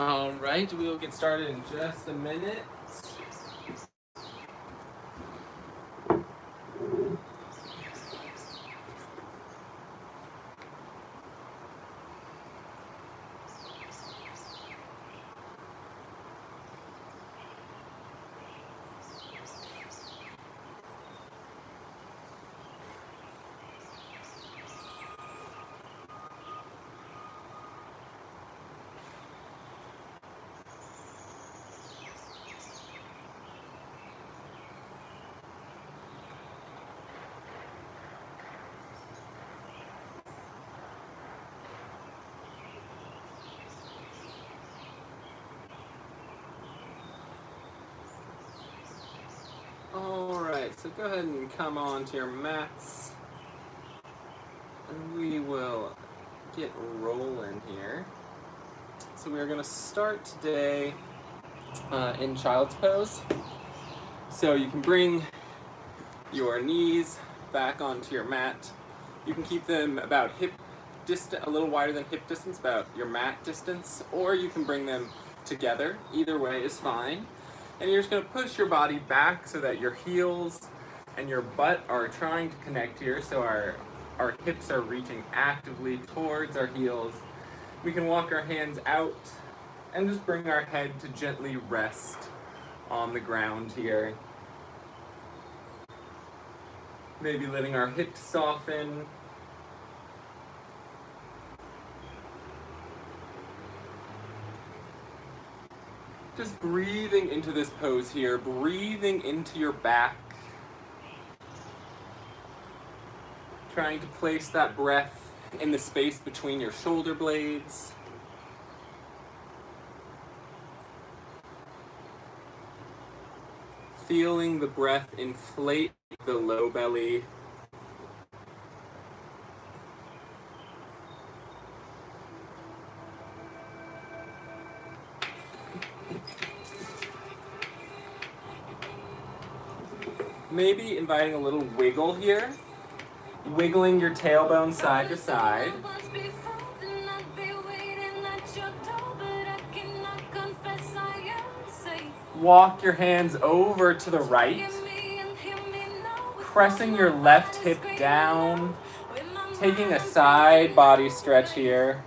All right, we will get started in just a minute. Alright, so go ahead and come on to your mats, and we will get rolling here. So we are going to start today in child's pose. So you can bring your knees back onto your mat. You can keep them about hip distance, a little wider than hip distance, about your mat distance, or you can bring them together. Either way is fine. And you're just going to push your body back so that your heels and your butt are trying to connect here, so our hips are reaching actively towards our heels. We can walk our hands out and just bring our head to gently rest on the ground here. Maybe letting our hips soften. Just breathing into this pose here, breathing into your back. Trying to place that breath in the space between your shoulder blades. Feeling the breath inflate the low belly. Maybe inviting a little wiggle here. Wiggling your tailbone side to side. Walk your hands over to the right. Pressing your left hip down. Taking a side body stretch here.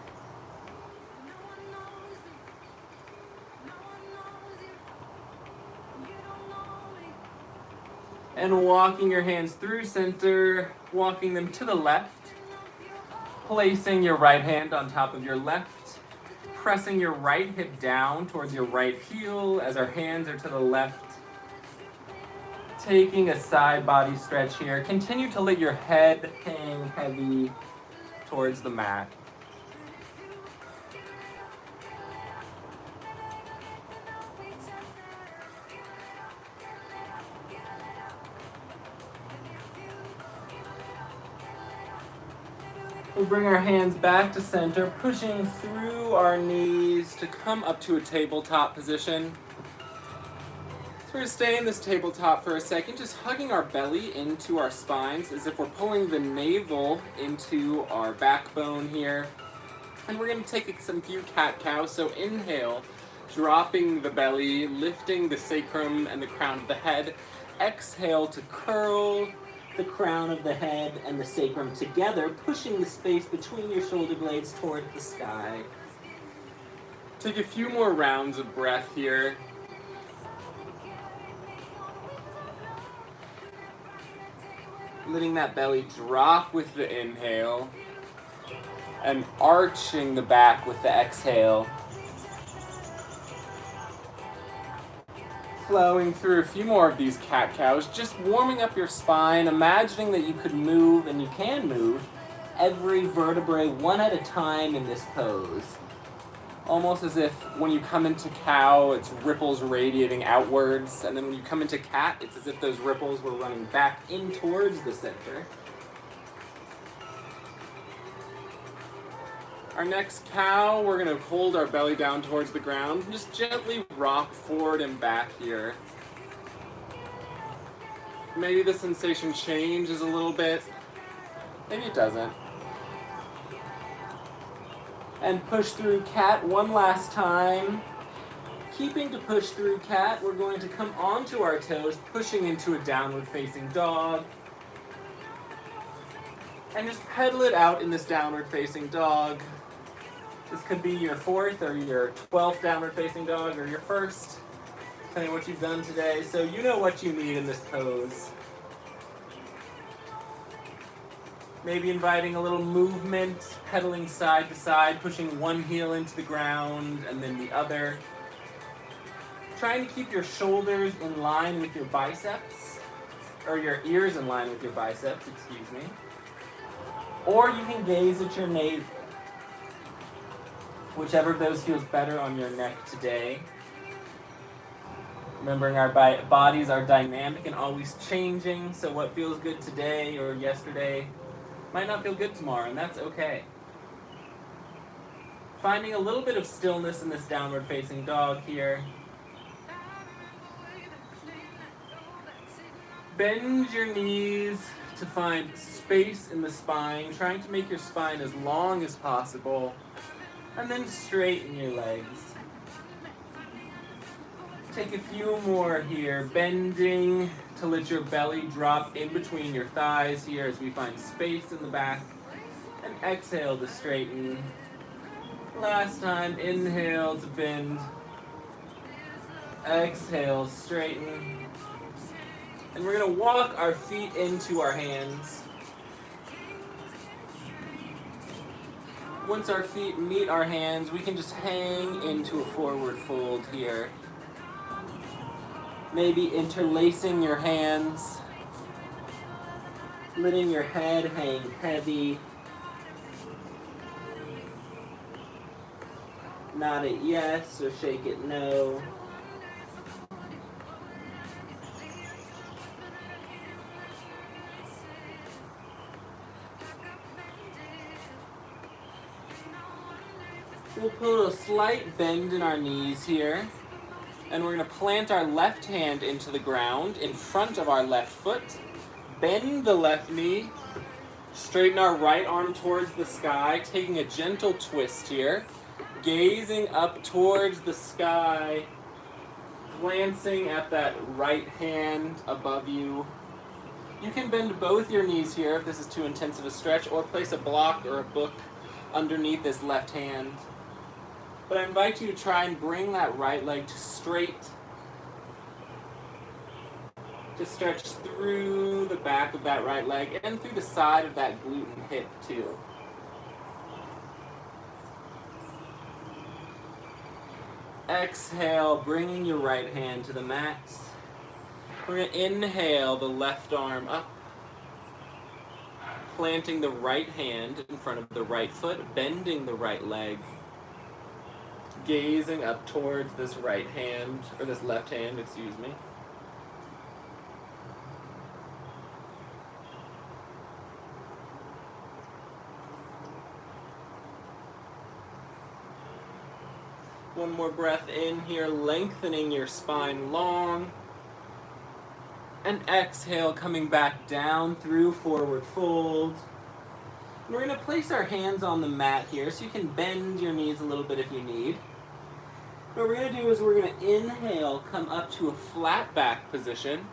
And walking your hands through center, walking them to the left, placing your right hand on top of your left, pressing your right hip down towards your right heel as our hands are to the left, taking a side body stretch here. Continue to let your head hang heavy towards the mat. We'll bring our hands back to center, pushing through our knees to come up to a tabletop position. So we're going to stay in this tabletop for a second, just hugging our belly into our spines as if we're pulling the navel into our backbone here. And we're going to take some few cat-cow. So inhale, dropping the belly, lifting the sacrum and the crown of the head. Exhale to curl the crown of the head and the sacrum together, pushing the space between your shoulder blades toward the sky. Take a few more rounds of breath here. Letting that belly drop with the inhale and arching the back with the exhale. Flowing through a few more of these cat-cows, just warming up your spine, imagining that you could move, and you can move, every vertebrae one at a time in this pose. Almost as if when you come into cow, it's ripples radiating outwards, and then when you come into cat, it's as if those ripples were running back in towards the center. Our next cow, we're going to hold our belly down towards the ground and just gently rock forward and back here. Maybe the sensation changes a little bit. Maybe it doesn't. And push through cat one last time. keeping to push through cat, we're going to come onto our toes, pushing into a downward facing dog. And just pedal it out in this downward facing dog. This could be your 4th or your 12th downward facing dog, or your 1st, depending on what you've done today. So you know what you need in this pose. Maybe inviting a little movement, pedaling side to side, pushing one heel into the ground and then the other. Trying to keep your shoulders in line with your biceps, or your ears in line with your biceps, excuse me. Or you can gaze at your navel, whichever of those feels better on your neck today. Remembering our bodies are dynamic and always changing, so what feels good today or yesterday might not feel good tomorrow, and that's okay. Finding a little bit of stillness in this downward facing dog here. Bend your knees to find space in the spine, trying to make your spine as long as possible, and then straighten your legs. Take a few more here, bending to let your belly drop in between your thighs here as we find space in the back, and exhale to straighten. Last time, inhale to bend, exhale, straighten. And we're going to walk our feet into our hands. Once our feet meet our hands, we can just hang into a forward fold here. Maybe interlacing your hands, letting your head hang heavy. Nod it yes or shake it no. We'll put a slight bend in our knees here. And we're going to plant our left hand into the ground in front of our left foot. Bend the left knee. Straighten our right arm towards the sky, taking a gentle twist here. Gazing up towards the sky. Glancing at that right hand above you. You can bend both your knees here if this is too intense of a stretch, or place a block or a book underneath this left hand. But I invite you to try and bring that right leg to straight. Just stretch through the back of that right leg and through the side of that glute and hip too. Exhale, bringing your right hand to the mat. We're going to inhale the left arm up. Planting the right hand in front of the right foot, bending the right leg. Gazing up towards this right hand, or this left hand, excuse me. One more breath in here, lengthening your spine long. And exhale, coming back down through forward fold. And we're going to place our hands on the mat here, so you can bend your knees a little bit if you need. What we're going to do is we're going to inhale, come up to a flat back position,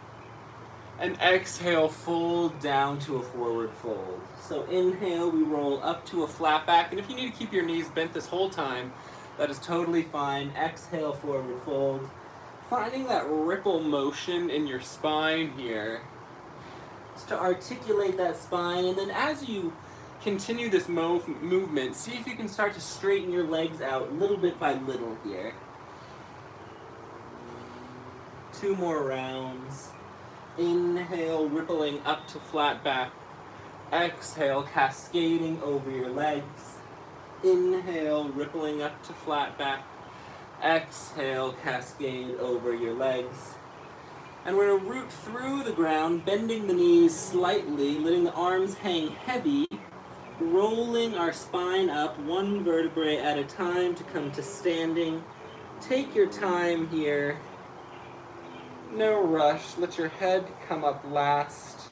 and exhale, fold down to a forward fold. So inhale, we roll up to a flat back, and if you need to keep your knees bent this whole time, that is totally fine. Exhale, forward fold. Finding that ripple motion in your spine here, just to articulate that spine, and then as you continue this movement, see if you can start to straighten your legs out little bit by little here. 2 more rounds. Inhale, rippling up to flat back. Exhale, cascading over your legs. Inhale, rippling up to flat back. Exhale, cascade over your legs. And we're going to root through the ground, bending the knees slightly, letting the arms hang heavy, rolling our spine up 1 vertebrae at a time to come to standing. Take your time here. No rush. Let your head come up last.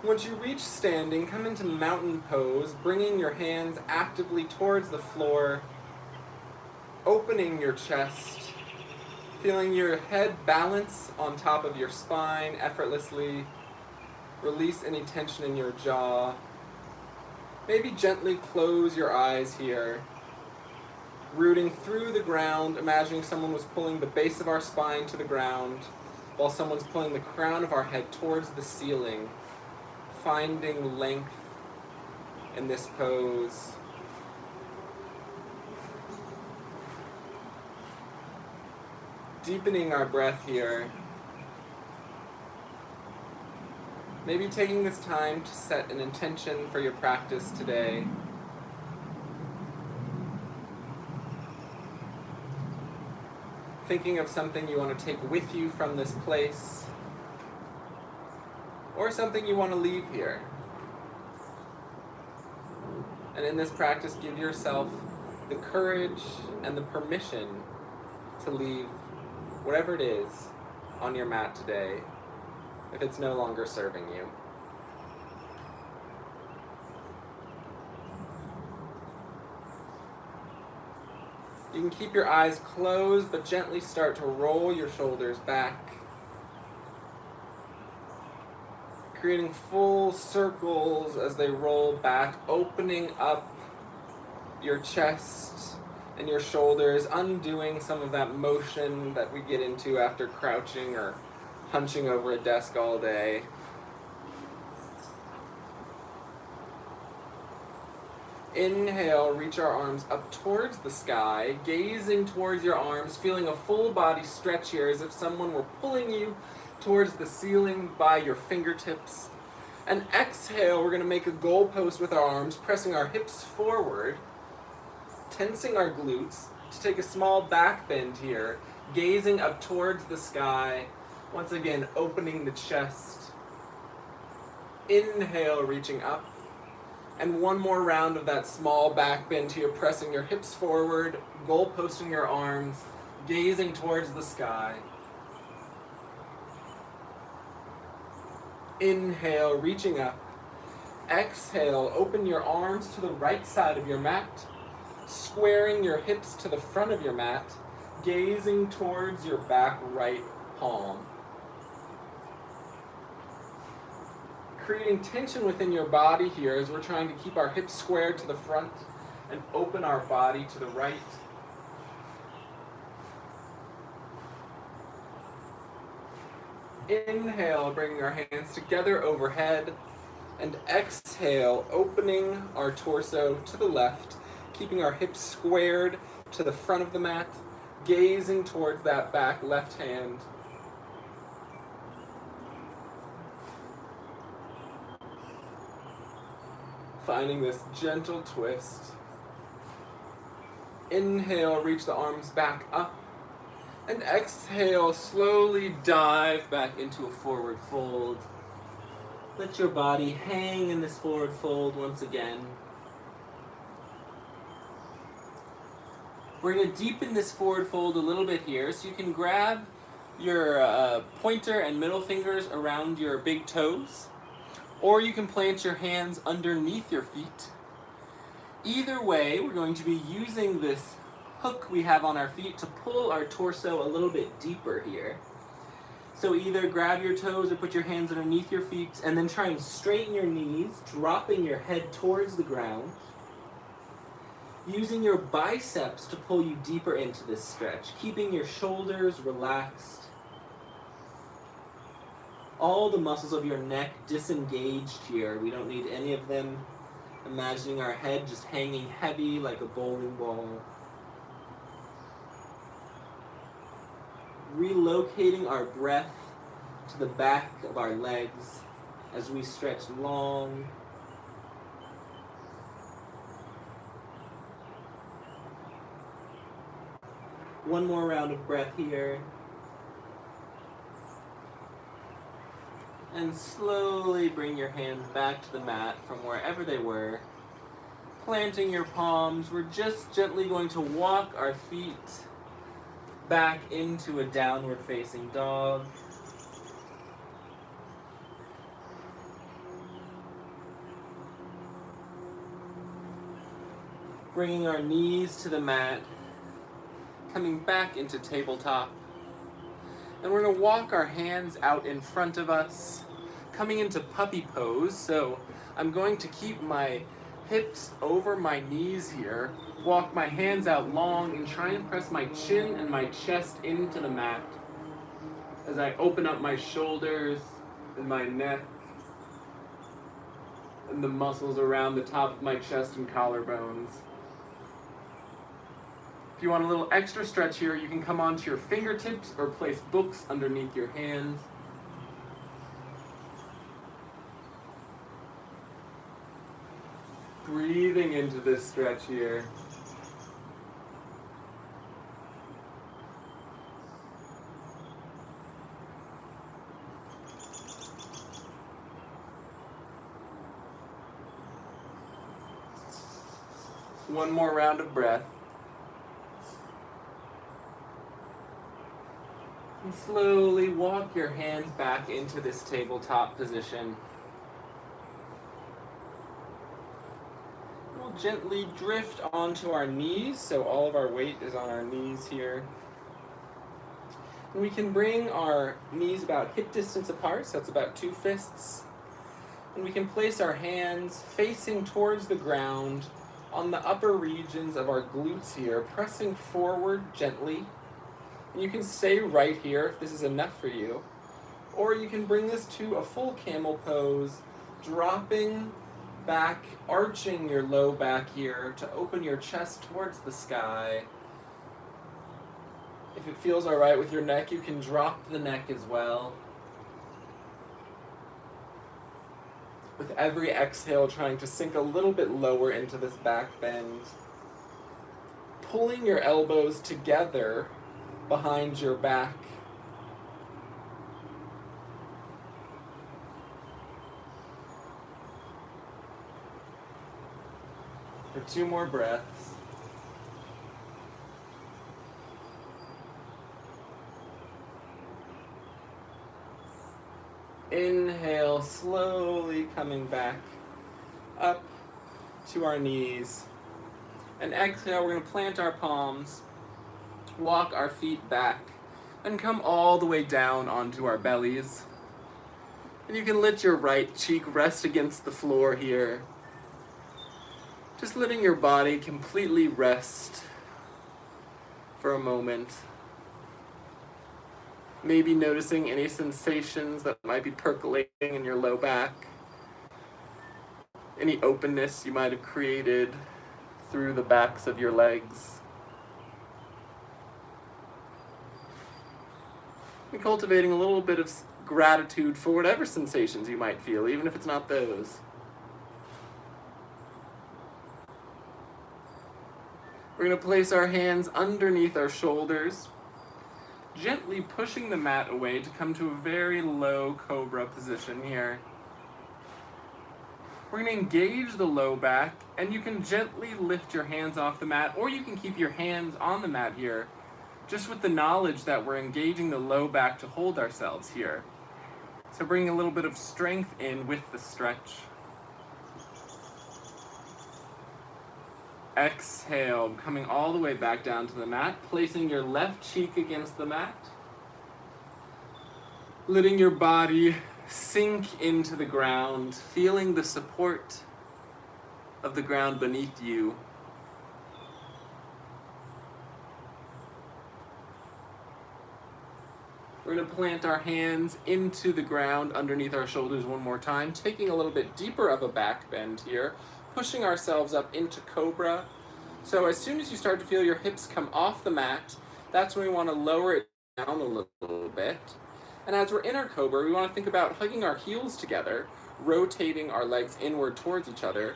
Once you reach standing, come into mountain pose, bringing your hands actively towards the floor. opening your chest, feeling your head balance on top of your spine effortlessly. Release any tension in your jaw. Maybe gently close your eyes here. Rooting through the ground, imagining someone was pulling the base of our spine to the ground, while someone's pulling the crown of our head towards the ceiling. Finding length in this pose. Deepening our breath here. Maybe taking this time to set an intention for your practice today. Thinking of something you want to take with you from this place, or something you want to leave here. And in this practice, give yourself the courage and the permission to leave whatever it is on your mat today, if it's no longer serving you. You can keep your eyes closed, but gently start to roll your shoulders back, creating full circles as they roll back, opening up your chest and your shoulders, undoing some of that motion that we get into after crouching or hunching over a desk all day. Inhale, reach our arms up towards the sky, gazing towards your arms, feeling a full body stretch here as if someone were pulling you towards the ceiling by your fingertips. And exhale, we're going to make a goalpost with our arms, pressing our hips forward, tensing our glutes to take a small back bend here, gazing up towards the sky, once again opening the chest. Inhale, reaching up. And one more round of that small back bend here, pressing your hips forward, goalposting your arms, gazing towards the sky. Inhale, reaching up. Exhale, open your arms to the right side of your mat, squaring your hips to the front of your mat, gazing towards your back right palm. Creating tension within your body here as we're trying to keep our hips squared to the front and open our body to the right. Inhale, bringing our hands together overhead, and exhale, opening our torso to the left, keeping our hips squared to the front of the mat, gazing towards that back left hand. Finding this gentle twist. Inhale, reach the arms back up. And exhale, slowly dive back into a forward fold. Let your body hang in this forward fold once again. We're going to deepen this forward fold a little bit here, so you can grab your pointer and middle fingers around your big toes, or you can plant your hands underneath your feet. Either way, we're going to be using this hook we have on our feet to pull our torso a little bit deeper here. So either grab your toes or put your hands underneath your feet and then try and straighten your knees, dropping your head towards the ground. Using your biceps to pull you deeper into this stretch, keeping your shoulders relaxed. All the muscles of your neck disengaged here. We don't need any of them. Imagining our head just hanging heavy like a bowling ball. Relocating our breath to the back of our legs as we stretch long. One more round of breath here. And slowly bring your hands back to the mat from wherever they were. Planting your palms, we're just gently going to walk our feet back into a downward facing dog. Bringing our knees to the mat, coming back into tabletop. And we're going to walk our hands out in front of us, coming into puppy pose. So I'm going to keep my hips over my knees here, walk my hands out long, and try and press my chin and my chest into the mat as I open up my shoulders and my neck and the muscles around the top of my chest and collarbones. If you want a little extra stretch here, you can come onto your fingertips or place books underneath your hands. Breathing into this stretch here. One more round of breath. And slowly walk your hands back into this tabletop position. We'll gently drift onto our knees, so all of our weight is on our knees here. And we can bring our knees about hip distance apart, so that's about 2 fists. And we can place our hands facing towards the ground on the upper regions of our glutes here, pressing forward gently. And you can stay right here if this is enough for you. Or you can bring this to a full camel pose, dropping back, arching your low back here to open your chest towards the sky. If it feels all right with your neck, you can drop the neck as well. With every exhale, trying to sink a little bit lower into this back bend. Pulling your elbows together behind your back. For 2 more breaths. Inhale, slowly coming back up to our knees. And exhale, we're going to plant our palms, walk our feet back, and come all the way down onto our bellies. And you can let your right cheek rest against the floor here. Just letting your body completely rest for a moment. Maybe noticing any sensations that might be percolating in your low back. Any openness you might have created through the backs of your legs. And cultivating a little bit of gratitude for whatever sensations you might feel, even if it's not those. We're going to place our hands underneath our shoulders, gently pushing the mat away to come to a very low cobra position here. We're going to engage the low back, and you can gently lift your hands off the mat, or you can keep your hands on the mat here, just with the knowledge that we're engaging the low back to hold ourselves here. So bring a little bit of strength in with the stretch. Exhale, coming all the way back down to the mat, placing your left cheek against the mat. Letting your body sink into the ground, feeling the support of the ground beneath you. We're going to plant our hands into the ground underneath our shoulders one more time, taking a little bit deeper of a back bend here, pushing ourselves up into cobra. So as soon as you start to feel your hips come off the mat, that's when we want to lower it down a little bit. And as we're in our cobra, we want to think about hugging our heels together, rotating our legs inward towards each other,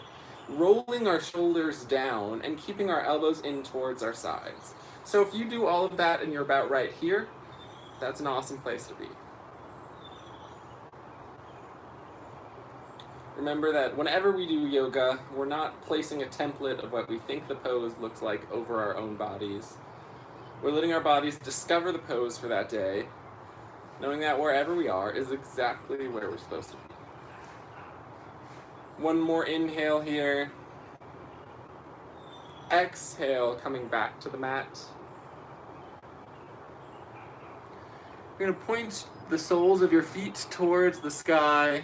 rolling our shoulders down, and keeping our elbows in towards our sides. So if you do all of that and you're about right here, that's an awesome place to be. Remember that whenever we do yoga, we're not placing a template of what we think the pose looks like over our own bodies. We're letting our bodies discover the pose for that day, knowing that wherever we are is exactly where we're supposed to be. One more inhale here. Exhale, coming back to the mat. You're going to point the soles of your feet towards the sky,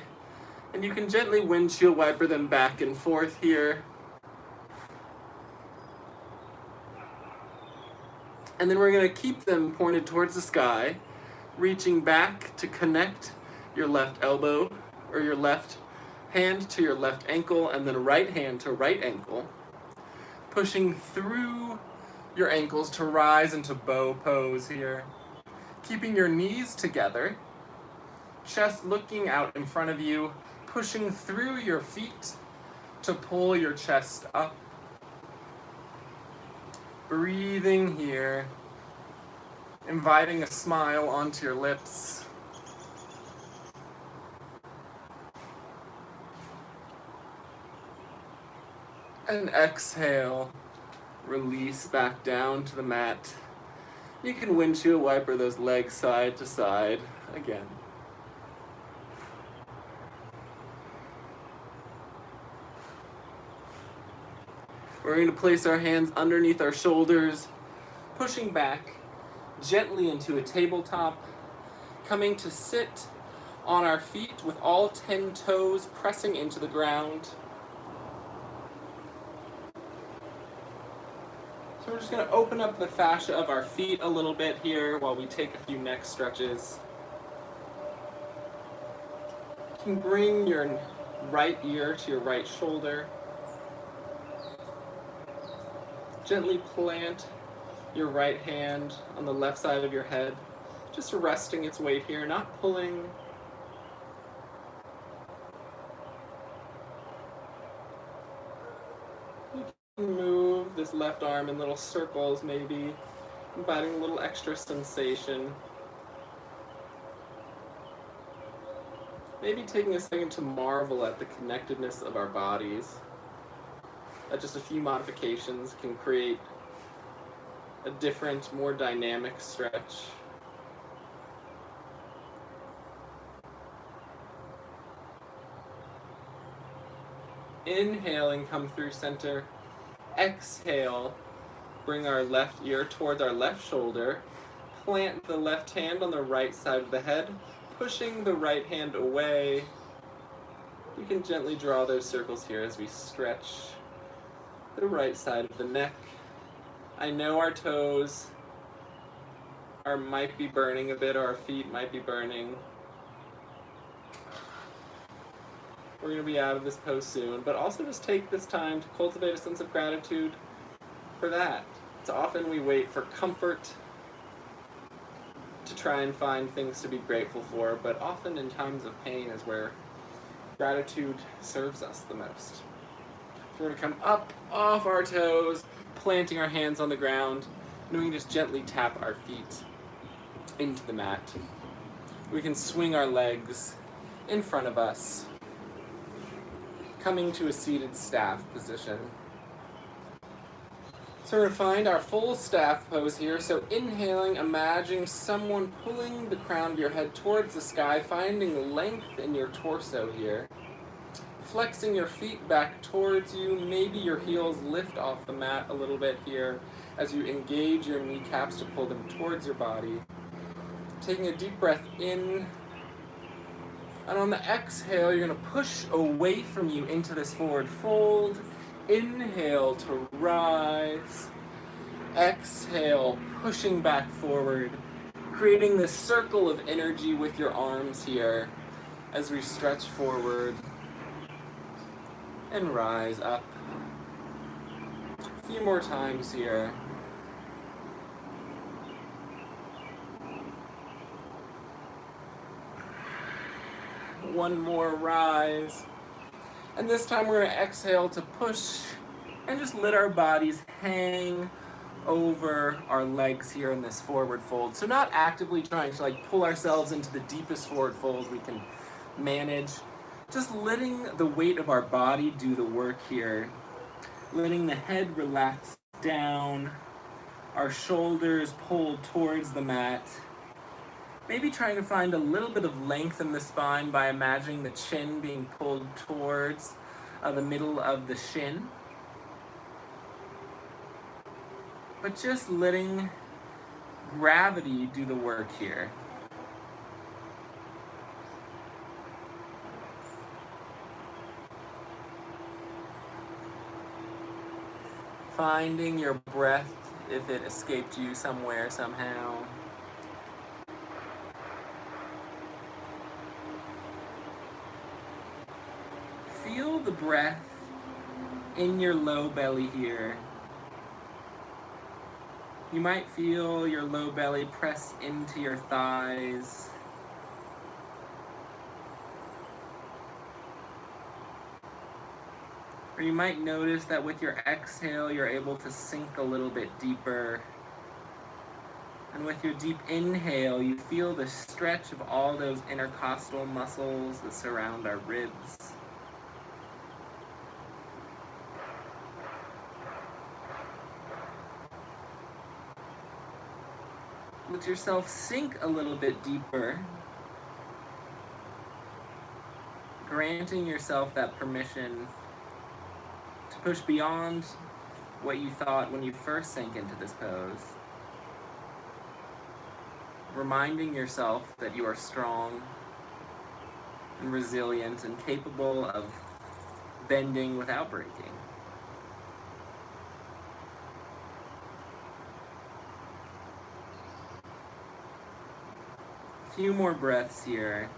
and you can gently windshield wiper them back and forth here. And then we're going to keep them pointed towards the sky, reaching back to connect your left elbow or your left hand to your left ankle, and then right hand to right ankle, pushing through your ankles to rise into bow pose here. Keeping your knees together, chest looking out in front of you, pushing through your feet to pull your chest up. Breathing here, inviting a smile onto your lips. And exhale, release back down to the mat. You can windshield wiper those legs side to side again. We're going to place our hands underneath our shoulders, pushing back gently into a tabletop, coming to sit on our feet with all 10 toes pressing into the ground. So we're just going to open up the fascia of our feet a little bit here while we take a few neck stretches. You can bring your right ear to your right shoulder. Gently plant your right hand on the left side of your head, just resting its weight here, not pulling. You can move this left arm in little circles, maybe, inviting a little extra sensation. Maybe taking a second to marvel at the connectedness of our bodies. That just a few modifications can create a different, more dynamic stretch. Inhaling, come through center. Exhale, bring our left ear towards our left shoulder. Plant the left hand on the right side of the head, pushing the right hand away. You can gently draw those circles here as we stretch the right side of the neck. I know our toes might be burning a bit, or our feet might be burning. We're going to be out of this pose soon, but also just take this time to cultivate a sense of gratitude for that. It's often we wait for comfort to try and find things to be grateful for, but often in times of pain is where gratitude serves us the most. So we're going to come up off our toes, planting our hands on the ground, and we can just gently tap our feet into the mat. We can swing our legs in front of us, coming to a seated staff position. So we're going to find our full staff pose here. So inhaling, imagine someone pulling the crown of your head towards the sky, finding length in your torso here. Flexing your feet back towards you, maybe your heels lift off the mat a little bit here as you engage your kneecaps to pull them towards your body. Taking a deep breath in, and on the exhale, you're going to push away from you into this forward fold. Inhale to rise. Exhale, pushing back forward, creating this circle of energy with your arms here as we stretch forward and rise up. A few more times here. One more rise. And this time we're going to exhale to push and just let our bodies hang over our legs here in this forward fold. So not actively trying to pull ourselves into the deepest forward fold we can manage. Just letting the weight of our body do the work here. Letting the head relax down, our shoulders pulled towards the mat. Maybe trying to find a little bit of length in the spine by imagining the chin being pulled towards the middle of the shin. But just letting gravity do the work here. Finding your breath if it escaped you somewhere, somehow. Feel the breath in your low belly here. You might feel your low belly press into your thighs. Or you might notice that with your exhale, you're able to sink a little bit deeper. And with your deep inhale, you feel the stretch of all those intercostal muscles that surround our ribs. Let yourself sink a little bit deeper, granting yourself that permission to push beyond what you thought when you first sank into this pose. Reminding yourself that you are strong and resilient and capable of bending without breaking. A few more breaths here.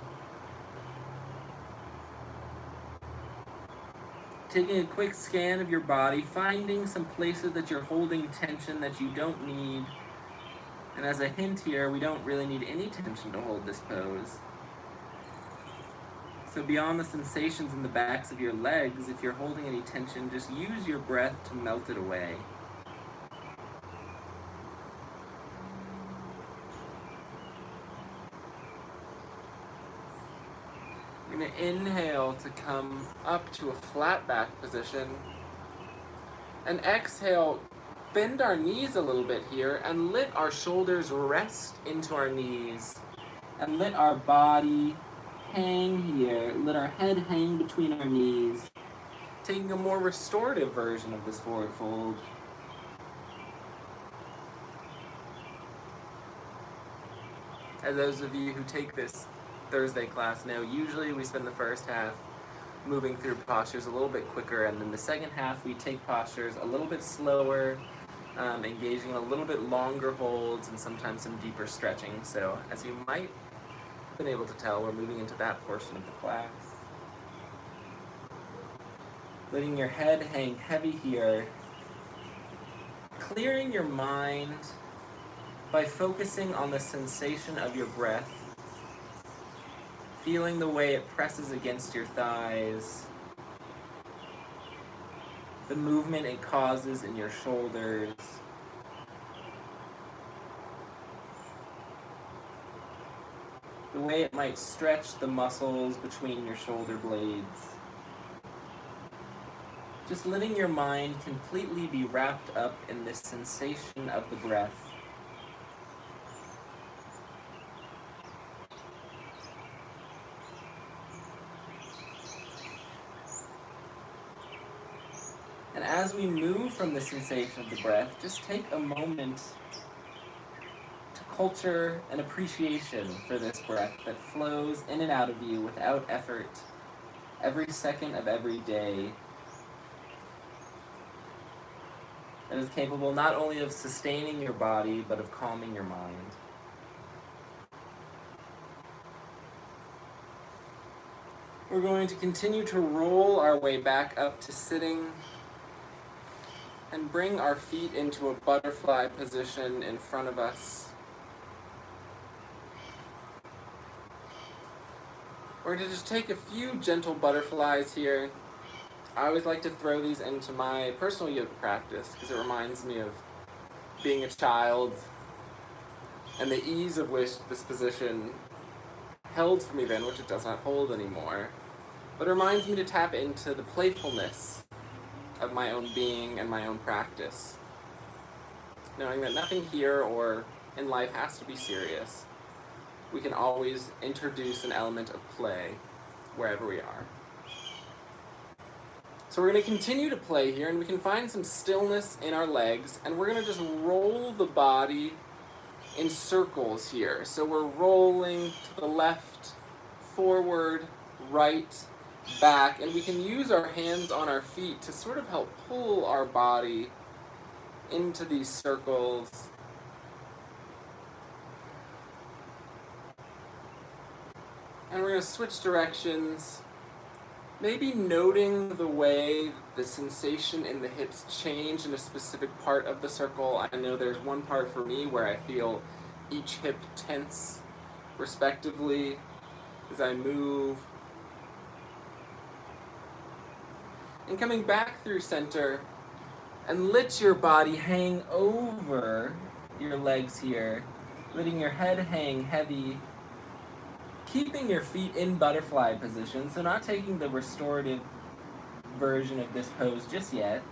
Taking a quick scan of your body, finding some places that you're holding tension that you don't need. And as a hint here, we don't really need any tension to hold this pose. So beyond the sensations in the backs of your legs, if you're holding any tension, just use your breath to melt it away. We're going to inhale to come up to a flat back position. And exhale, bend our knees a little bit here and let our shoulders rest into our knees. And let our body hang here. Let our head hang between our knees. Taking a more restorative version of this forward fold. As those of you who take this Thursday class know, usually we spend the first half moving through postures a little bit quicker, and then the second half we take postures a little bit slower, engaging in a little bit longer holds and sometimes some deeper stretching. So as you might have been able to tell, we're moving into that portion of the class. Letting your head hang heavy here. Clearing your mind by focusing on the sensation of your breath. Feeling the way it presses against your thighs. The movement it causes in your shoulders. The way it might stretch the muscles between your shoulder blades. Just letting your mind completely be wrapped up in this sensation of the breath. And as we move from the sensation of the breath, just take a moment to culture an appreciation for this breath that flows in and out of you without effort, every second of every day. That is capable not only of sustaining your body, but of calming your mind. We're going to continue to roll our way back up to sitting and bring our feet into a butterfly position in front of us. We're going to just take a few gentle butterflies here. I always like to throw these into my personal yoga practice because it reminds me of being a child and the ease of which this position held for me then, which it does not hold anymore. But it reminds me to tap into the playfulness of my own being and my own practice. Knowing that nothing here or in life has to be serious. We can always introduce an element of play wherever we are. So we're going to continue to play here, and we can find some stillness in our legs, and we're going to just roll the body in circles here. So we're rolling to the left, forward, right, back, and we can use our hands on our feet to sort of help pull our body into these circles. And we're going to switch directions, maybe noting the way the sensation in the hips change in a specific part of the circle. I know there's one part for me where I feel each hip tense respectively as I move. And coming back through center, and let your body hang over your legs here, letting your head hang heavy, keeping your feet in butterfly position, so not taking the restorative version of this pose just yet.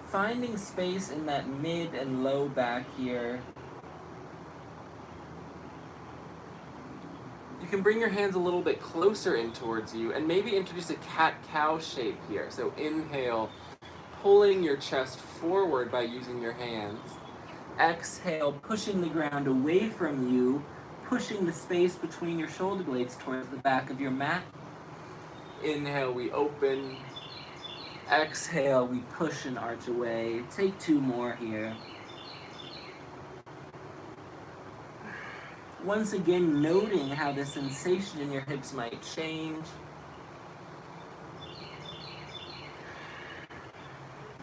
Finding space in that mid and low back here. You can bring your hands a little bit closer in towards you and maybe introduce a cat-cow shape here. So inhale, pulling your chest forward by using your hands. Exhale, pushing the ground away from you, pushing the space between your shoulder blades towards the back of your mat. Inhale, we open. Exhale, we push and arch away. Take 2 more here. Once again, noting how the sensation in your hips might change.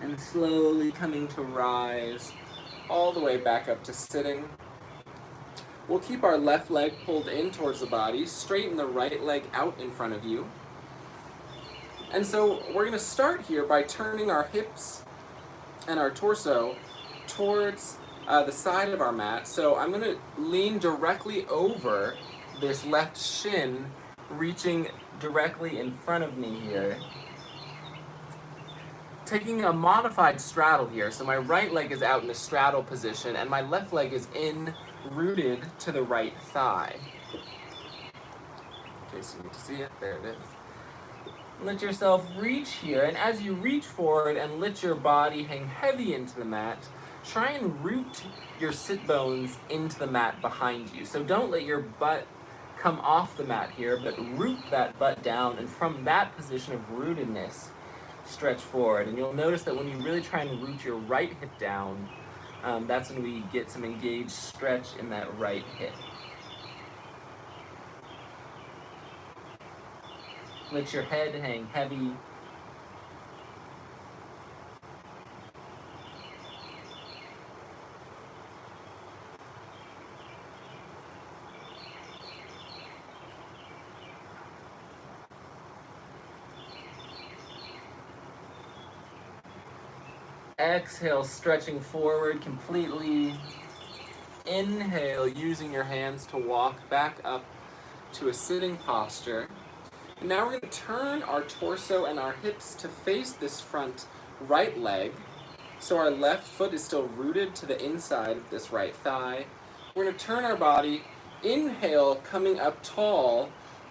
And slowly coming to rise all the way back up to sitting. We'll keep our left leg pulled in towards the body, straighten the right leg out in front of you. And so we're going to start here by turning our hips and our torso towards the side of our mat. So I'm going to lean directly over this left shin, reaching directly in front of me here. Taking a modified straddle here, so my right leg is out in a straddle position and my left leg is in, rooted to the right thigh. In case you need to see it, there it is. Let yourself reach here, and as you reach forward and let your body hang heavy into the mat, try and root your sit bones into the mat behind you. So don't let your butt come off the mat here, but root that butt down, and from that position of rootedness, stretch forward. And you'll notice that when you really try and root your right hip down, that's when we get some engaged stretch in that right hip. Let your head hang heavy. Exhale, stretching forward completely. Inhale, using your hands to walk back up to a sitting posture. And now we're going to turn our torso and our hips to face this front right leg. So our left foot is still rooted to the inside of this right thigh. We're going to turn our body. Inhale, coming up tall.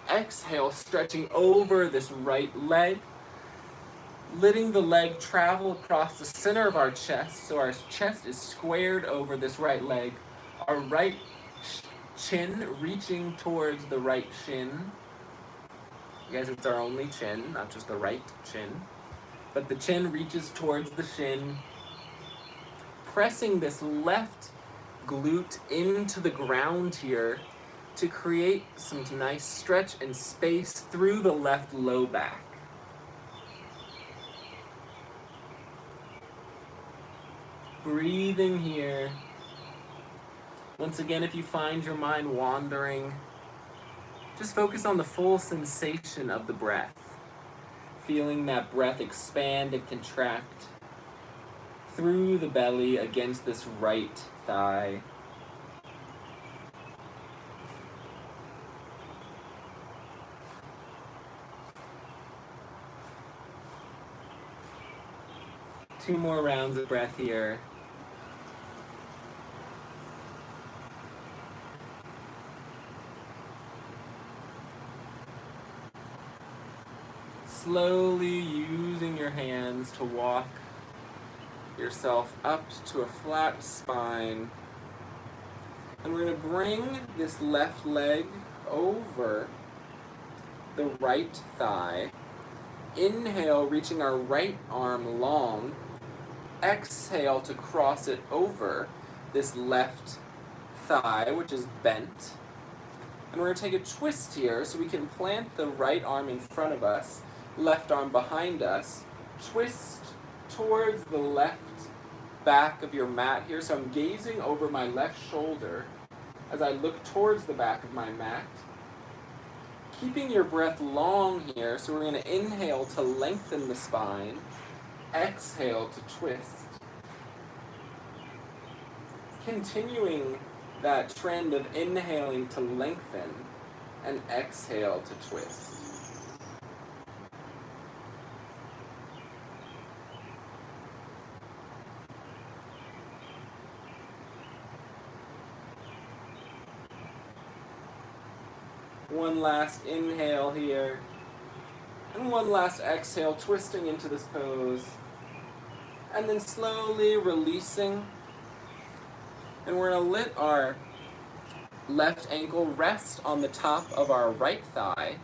Exhale, stretching over this right leg. Letting the leg travel across the center of our chest, so our chest is squared over this right leg. Our right chin reaching towards the right shin. You guys, it's our only chin, not just the right chin. But the chin reaches towards the shin. Pressing this left glute into the ground here to create some nice stretch and space through the left low back. Breathing here. Once again, if you find your mind wandering, just focus on the full sensation of the breath. Feeling that breath expand and contract through the belly against this right thigh. Two more rounds of breath here. Slowly using your hands to walk yourself up to a flat spine. And we're going to bring this left leg over the right thigh. Inhale, reaching our right arm long. Exhale to cross it over this left thigh, which is bent. And we're going to take a twist here so we can plant the right arm in front of us, left arm behind us. Twist towards the left back of your mat here. So I'm gazing over my left shoulder as I look towards the back of my mat. Keeping your breath long here, so we're going to inhale to lengthen the spine. Exhale to twist. Continuing that trend of inhaling to lengthen and exhale to twist. One last inhale here, and one last exhale, twisting into this pose, and then slowly releasing. And we're going to let our left ankle rest on the top of our right thigh.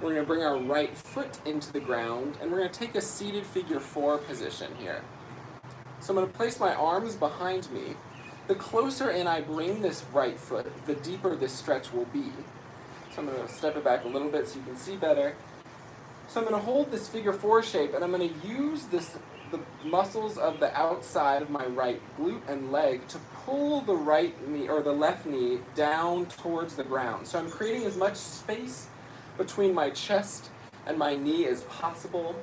We're going to bring our right foot into the ground, and we're going to take a seated figure 4 position here. So I'm going to place my arms behind me. The closer in I bring this right foot, the deeper this stretch will be. So I'm going to step it back a little bit so you can see better. So I'm going to hold this figure 4 shape, and I'm going to use the muscles of the outside of my right glute and leg to pull the right knee or the left knee down towards the ground. So I'm creating as much space between my chest and my knee as possible.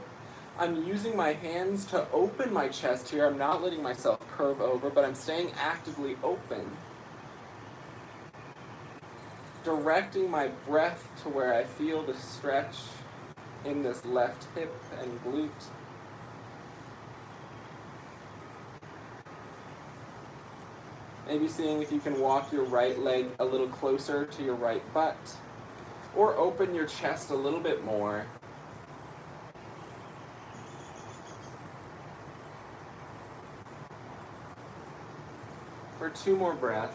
I'm using my hands to open my chest here. I'm not letting myself curve over, but I'm staying actively open. Directing my breath to where I feel the stretch in this left hip and glute. Maybe seeing if you can walk your right leg a little closer to your right butt, or open your chest a little bit more. For 2 more breaths.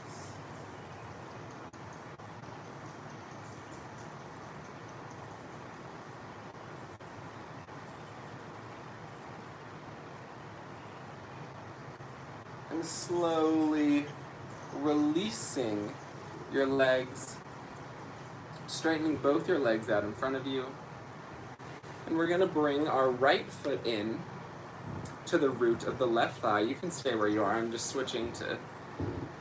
And slowly releasing your legs, straightening both your legs out in front of you. And we're going to bring our right foot in to the root of the left thigh. You can stay where you are. I'm just switching to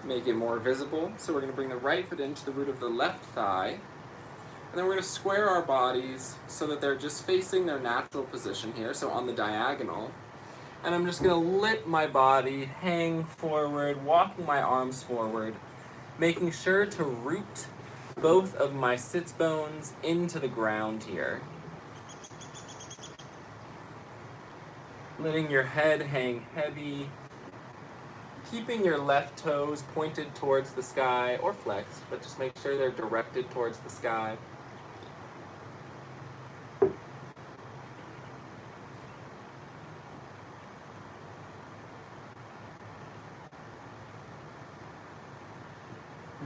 make it more visible. So we're going to bring the right foot into the root of the left thigh. And then we're going to square our bodies so that they're just facing their natural position here, so on the diagonal. And I'm just going to let my body hang forward, walking my arms forward, making sure to root both of my sits bones into the ground here. Letting your head hang heavy, keeping your left toes pointed towards the sky, or flexed, but just make sure they're directed towards the sky.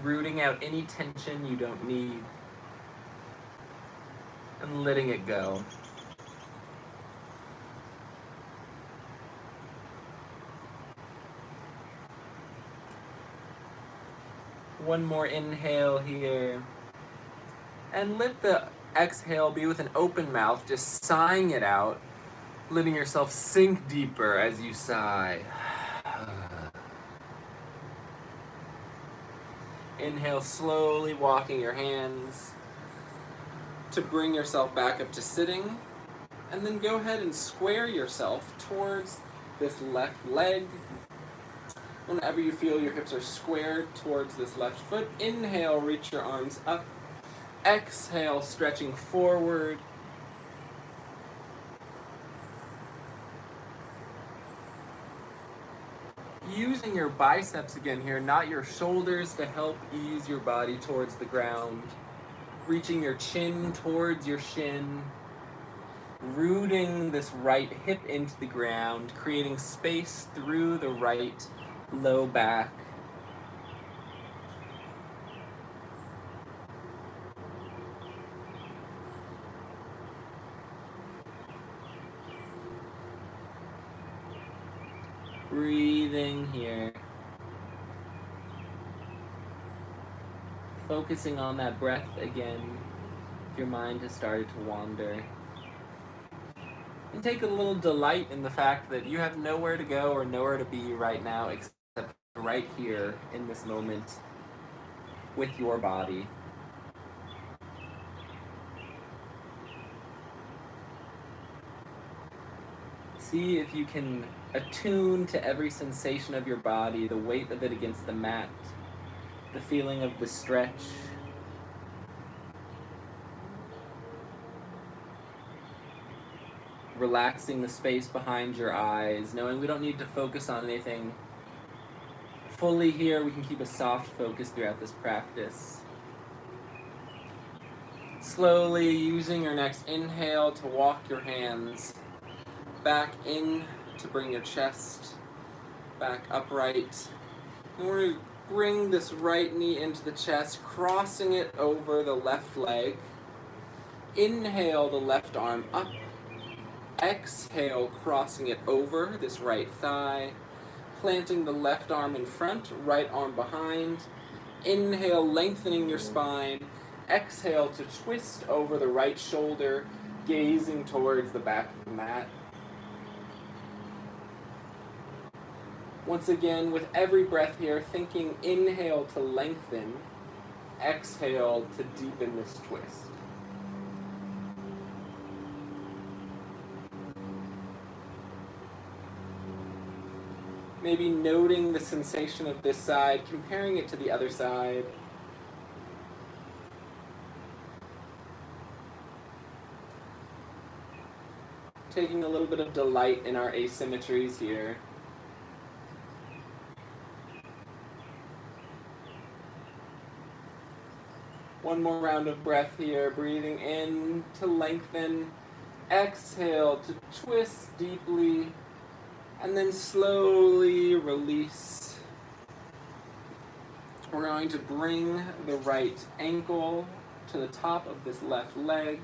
Rooting out any tension you don't need, and letting it go. One more inhale here, and let the exhale be with an open mouth, just sighing it out, letting yourself sink deeper as you sigh. Inhale, slowly walking your hands to bring yourself back up to sitting, and then go ahead and square yourself towards this left leg. Whenever you feel your hips are squared towards this left foot, inhale, reach your arms up. Exhale, stretching forward. Using your biceps again here, not your shoulders, to help ease your body towards the ground. Reaching your chin towards your shin. Rooting this right hip into the ground, creating space through the right low back. Breathing here. Focusing on that breath again if your mind has started to wander. And take a little delight in the fact that you have nowhere to go or nowhere to be right now except right here in this moment with your body. See if you can attune to every sensation of your body, the weight of it against the mat, the feeling of the stretch. Relaxing the space behind your eyes, knowing we don't need to focus on anything fully here. We can keep a soft focus throughout this practice. Slowly using your next inhale to walk your hands back in to bring your chest back upright. And we're going to bring this right knee into the chest, crossing it over the left leg. Inhale the left arm up. Exhale, crossing it over this right thigh. Planting the left arm in front, right arm behind. Inhale, lengthening your spine. Exhale to twist over the right shoulder, gazing towards the back of the mat. Once again, with every breath here, thinking inhale to lengthen, exhale to deepen this twist. Maybe noting the sensation of this side, comparing it to the other side. Taking a little bit of delight in our asymmetries here. One more round of breath here, breathing in to lengthen, exhale to twist deeply, and then slowly release. We're going to bring the right ankle to the top of this left leg.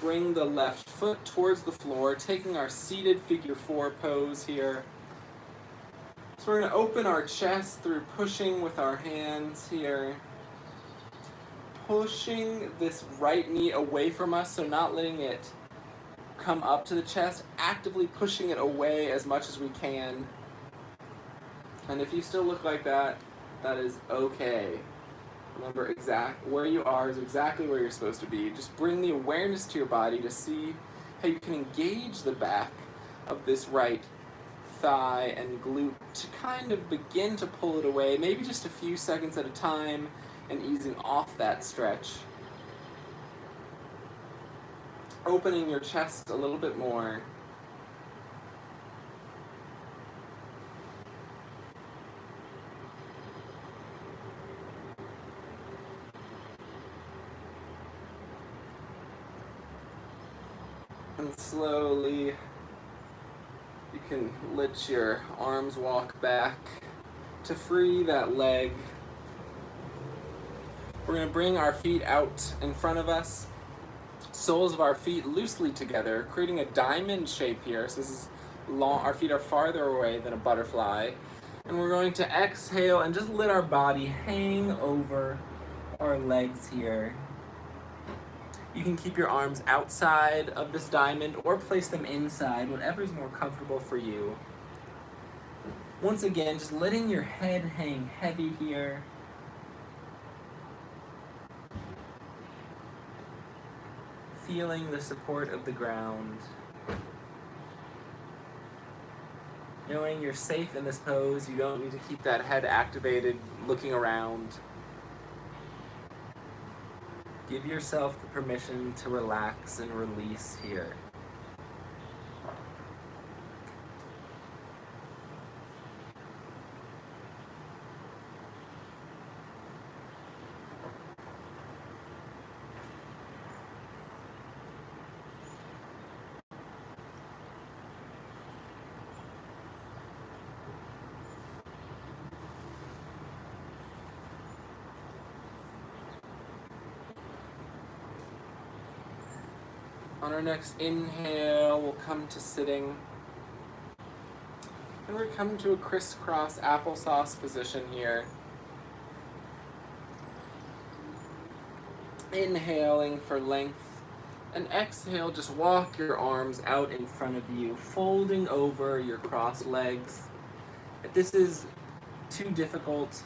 Bring the left foot towards the floor, taking our seated figure 4 pose here. So we're going to open our chest through pushing with our hands here. Pushing this right knee away from us, so not letting it come up to the chest, actively pushing it away as much as we can. And if you still look like that, that is okay. Remember, where you are is exactly where you're supposed to be. Just bring the awareness to your body to see how you can engage the back of this right thigh and glute to kind of begin to pull it away, maybe just a few seconds at a time, and easing off that stretch. Opening your chest a little bit more. And slowly, you can let your arms walk back to free that leg. We're going to bring our feet out in front of us, soles of our feet loosely together, creating a diamond shape here. So this is long, our feet are farther away than a butterfly. And we're going to exhale and just let our body hang over our legs here. You can keep your arms outside of this diamond or place them inside, whatever is more comfortable for you. Once again, just letting your head hang heavy here. Feeling the support of the ground. Knowing you're safe in this pose, you don't need to keep that head activated, looking around. Give yourself the permission to relax and release here. On our next inhale, we'll come to sitting. And we're coming to a crisscross applesauce position here. Inhaling for length. And exhale, just walk your arms out in front of you, folding over your crossed legs. If this is too difficult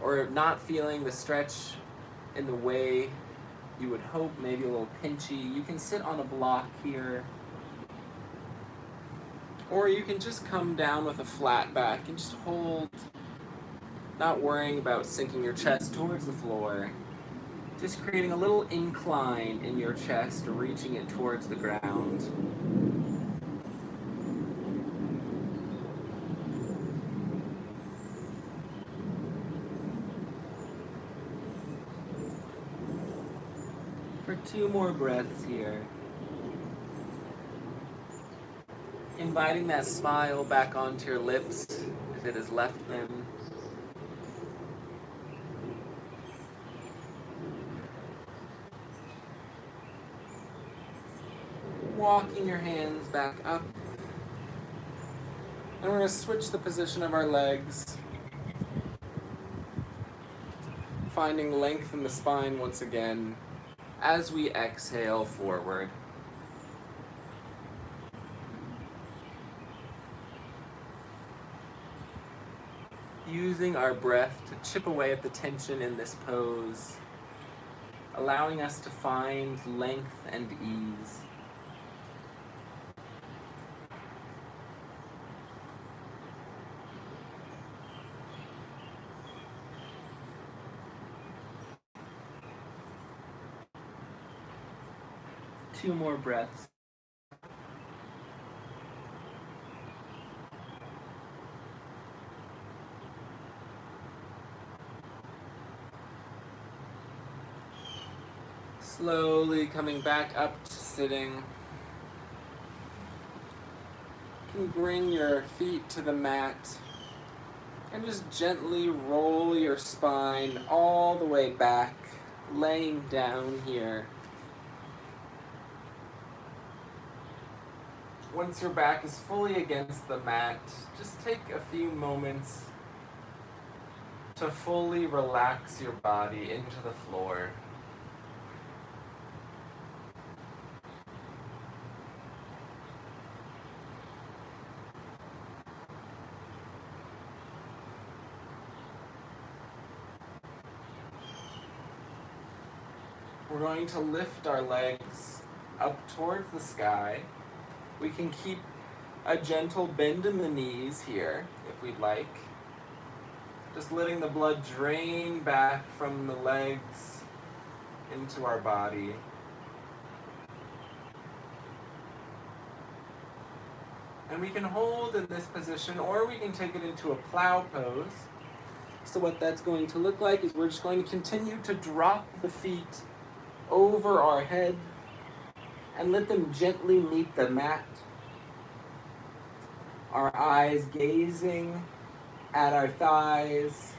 or not feeling the stretch in the way you would hope, maybe a little pinchy, you can sit on a block here. Or you can just come down with a flat back and just hold, not worrying about sinking your chest towards the floor. Just creating a little incline in your chest, reaching it towards the ground. For 2 more breaths here. Inviting that smile back onto your lips if it has left them. Walking your hands back up. And we're going to switch the position of our legs. Finding length in the spine once again as we exhale forward. Using our breath to chip away at the tension in this pose, allowing us to find length and ease. Two more breaths. Slowly coming back up to sitting. You can bring your feet to the mat and just gently roll your spine all the way back, laying down here. Once your back is fully against the mat, just take a few moments to fully relax your body into the floor. We're going to lift our legs up towards the sky. We can keep a gentle bend in the knees here, if we'd like. Just letting the blood drain back from the legs into our body. And we can hold in this position, or we can take it into a plow pose. So what that's going to look like is we're just going to continue to drop the feet over our head and let them gently meet the mat. Our eyes gazing at our thighs,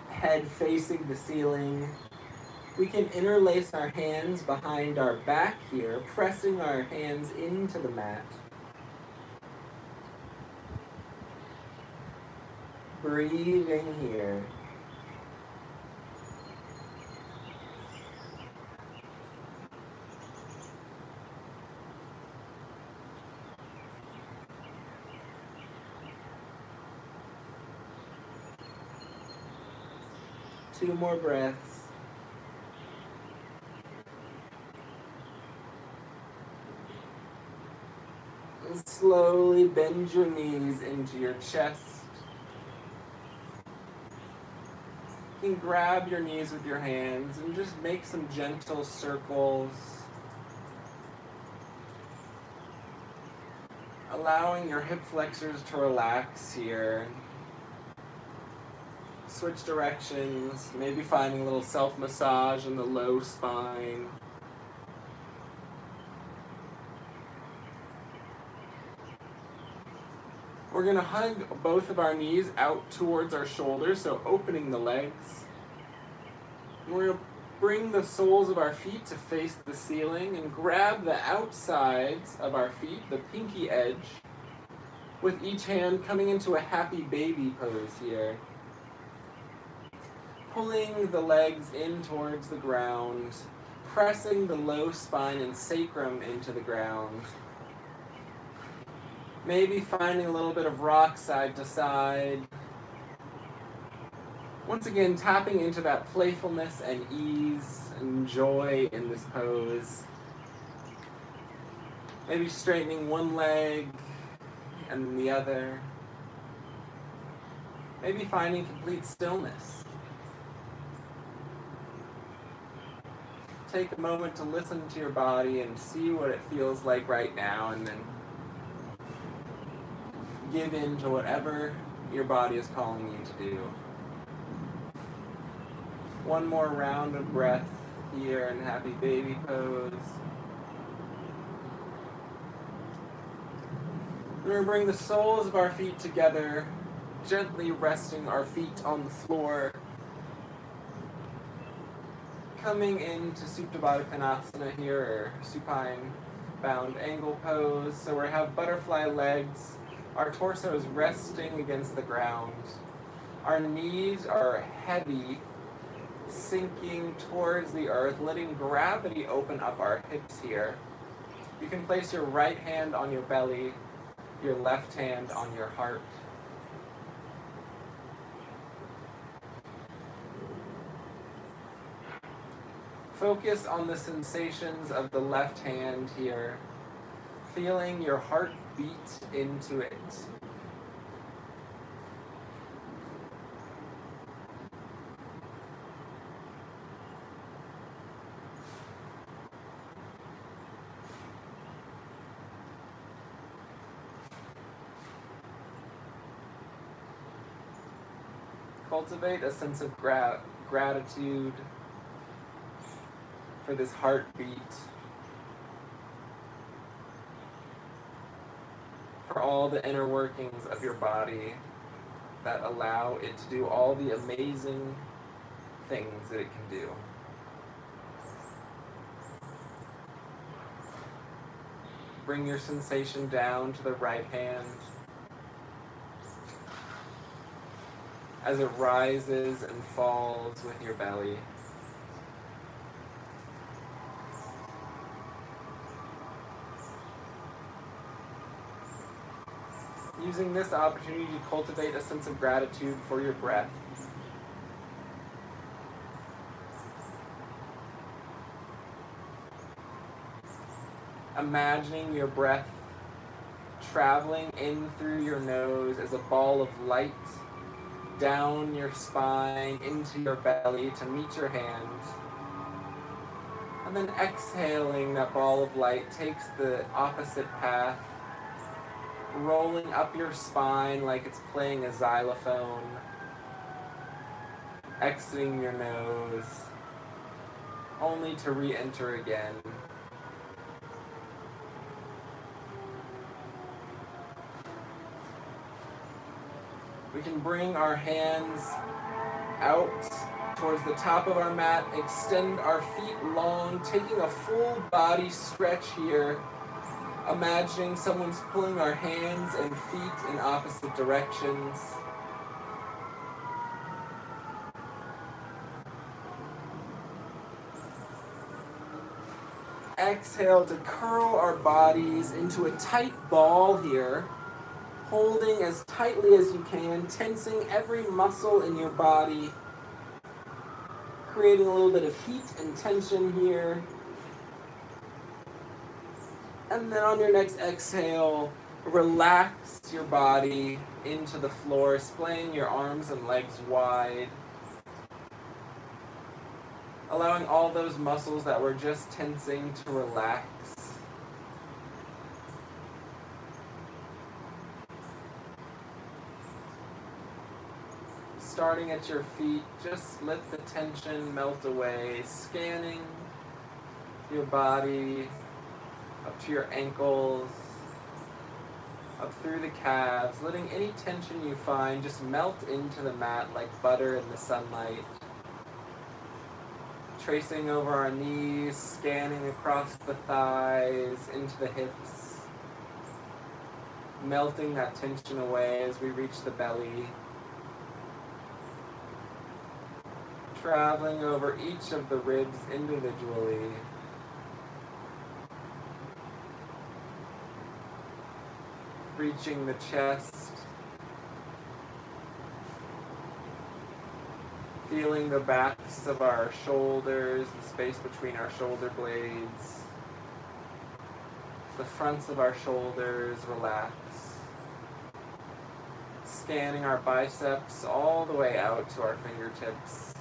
head facing the ceiling. We can interlace our hands behind our back here, pressing our hands into the mat. Breathing here. Two more breaths. And slowly bend your knees into your chest. You can grab your knees with your hands and just make some gentle circles. Allowing your hip flexors to relax here. Switch directions, maybe finding a little self-massage in the low spine. We're going to hug both of our knees out towards our shoulders, so opening the legs. And we're going to bring the soles of our feet to face the ceiling and grab the outsides of our feet, the pinky edge, With each hand coming into a happy baby pose here. Pulling the legs in towards the ground, pressing the low spine and sacrum into the ground. Maybe finding a little bit of rock side to side. Once again, tapping into that playfulness and ease and joy in this pose. Maybe straightening one leg and then the other. Maybe finding complete stillness. Take a moment to listen to your body and see what it feels like right now, and then give in to whatever your body is calling you to do. One more round of breath here in happy baby pose. We're going to bring the soles of our feet together, gently resting our feet on the floor. Coming into Supta Baddha Konasana here, or supine bound angle pose. So we have butterfly legs. Our torso is resting against the ground. Our knees are heavy, sinking towards the earth, letting gravity open up our hips here. You can place your right hand on your belly, your left hand on your heart. Focus on the sensations of the left hand here, feeling your heart beat into it. Cultivate a sense of gratitude for this heartbeat, for all the inner workings of your body that allow it to do all the amazing things that it can do. Bring your sensation down to the right hand as it rises and falls with your belly. Using this opportunity to cultivate a sense of gratitude for your breath. Imagining your breath traveling in through your nose as a ball of light down your spine into your belly to meet your hands. And then exhaling, that ball of light takes the opposite path, rolling up your spine like it's playing a xylophone, exiting your nose, only to re-enter again. We can bring our hands out towards the top of our mat, extend our feet long, taking a full body stretch here. Imagining someone's pulling our hands and feet in opposite directions. Exhale to curl our bodies into a tight ball here, holding as tightly as you can, tensing every muscle in your body, creating a little bit of heat and tension here. And then on your next exhale, relax your body into the floor, splaying your arms and legs wide. Allowing all those muscles that were just tensing to relax. Starting at your feet, just let the tension melt away, scanning your body up to your ankles, up through the calves, letting any tension you find just melt into the mat like butter in the sunlight. Tracing over our knees, scanning across the thighs, into the hips. melting that tension away as we reach the belly, traveling over each of the ribs individually. Reaching the chest, feeling the backs of our shoulders, the space between our shoulder blades, the fronts of our shoulders relax, scanning our biceps all the way out to our fingertips,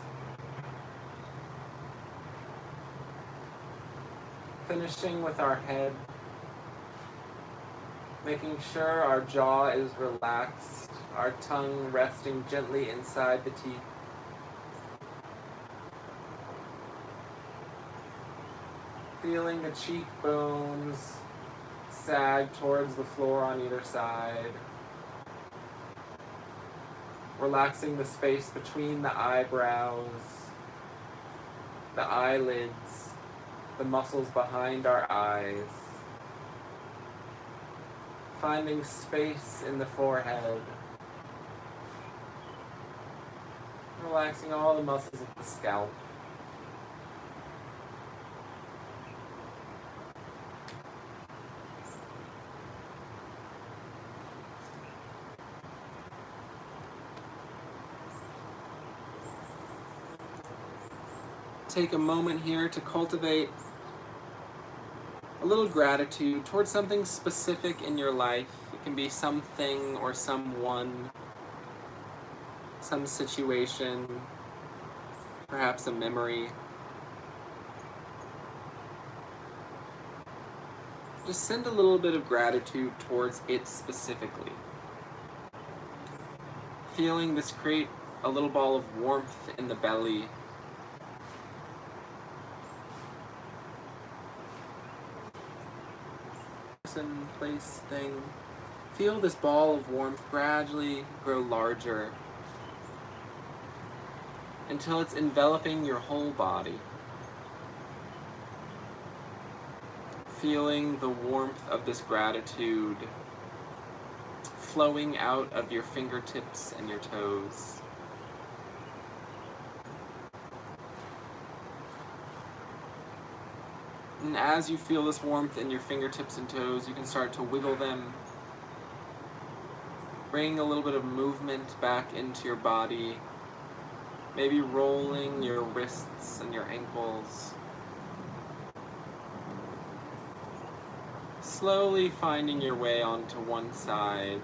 finishing with our head, making sure our jaw is relaxed, our tongue resting gently inside the teeth. Feeling the cheekbones sag towards the floor on either side. Relaxing the space between the eyebrows, the eyelids, the muscles behind our eyes. Finding space in the forehead. Relaxing all the muscles of the scalp. Take a moment here to cultivate a little gratitude towards something specific in your life. It can be something or someone, some situation, perhaps a memory. Just send a little bit of gratitude towards it specifically. Feeling this create a little ball of warmth in the belly. Person, place, thing. Feel this ball of warmth gradually grow larger until it's enveloping your whole body. Feeling the warmth of this gratitude flowing out of your fingertips and your toes. And as you feel this warmth in your fingertips and toes, you can start to wiggle them. Bring a little bit of movement back into your body. Maybe rolling your wrists and your ankles. Slowly finding your way onto one side.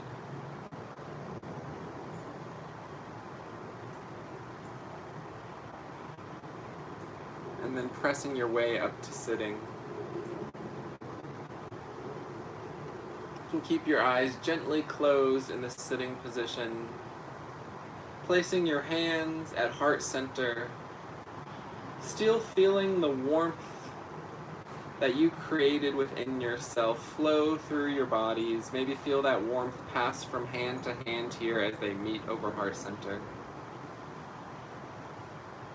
And then pressing your way up to sitting. You can keep your eyes gently closed in this sitting position, placing your hands at heart center, still feeling the warmth that you created within yourself flow through your bodies. Maybe feel that warmth pass from hand to hand here as they meet over heart center.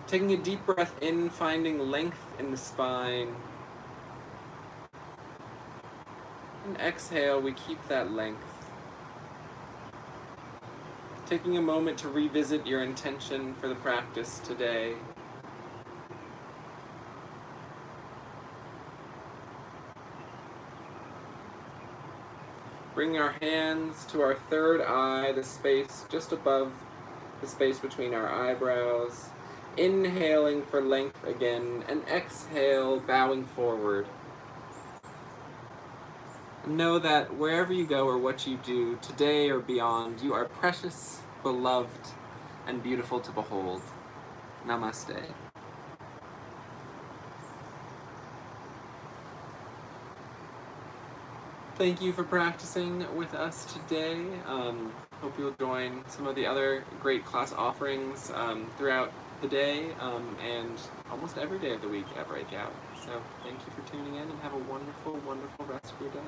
Taking a deep breath in, finding length in the spine. And exhale, we keep that length. Taking a moment to revisit your intention for the practice today. Bring our hands to our third eye, the space just above the space between our eyebrows. Inhaling for length again, and exhale, bowing forward. Know that wherever you go or what you do, today or beyond, you are precious, beloved, and beautiful to behold. Namaste. Thank you for practicing with us today. Hope you'll join some of the other great class offerings throughout the day and almost every day of the week at Breakout. So thank you for tuning in and have a wonderful, wonderful rest of your day.